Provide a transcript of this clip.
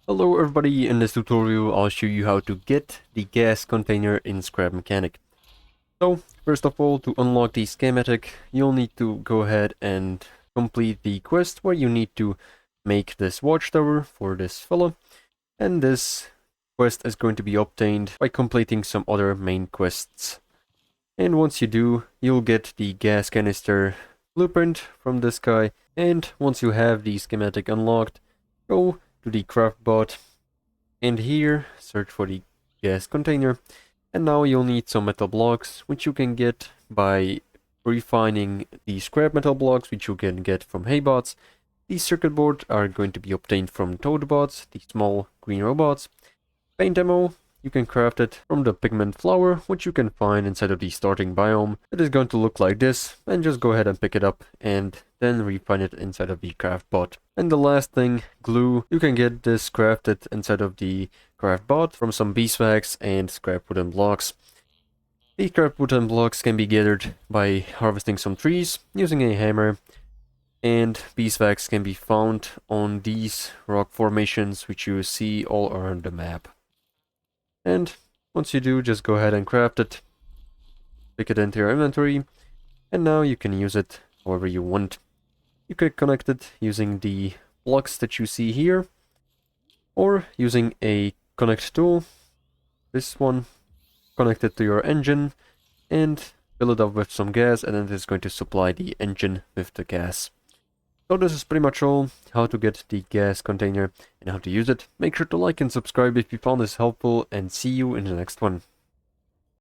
Hello everybody, in this tutorial I'll show you how to get the gas container in Scrap Mechanic. So, first of all, to unlock the schematic, you'll need to go ahead and complete the quest where you need to make this watchtower for this fella. And this quest is going to be obtained by completing some other main quests. And once you do, you'll get the gas canister blueprint from this guy. And once you have the schematic unlocked, go to the craft bot, and here search for the gas container, and now you'll need some metal blocks, which you can get by refining the scrap metal blocks, which you can get from haybots. These circuit boards are going to be obtained from toadbots, the small green robots. Paint ammo, you can craft it from the pigment flower, which you can find inside of the starting biome. It is going to look like this, and just go ahead and pick it up and then refine it inside of the craft bot. And the last thing, glue. You can get this crafted inside of the craft bot from some beeswax and scrap wooden blocks. The scrap wooden blocks can be gathered by harvesting some trees using a hammer, and beeswax can be found on these rock formations which you see all around the map. And once you do, just go ahead and craft it, pick it into your inventory, and now you can use it however you want. You could connect it using the blocks that you see here, or using a connect tool, this one, connect it to your engine, and fill it up with some gas, and then it is going to supply the engine with the gas. So this is pretty much all, how to get the gas container and how to use it. Make sure to like and subscribe if you found this helpful, and see you in the next one.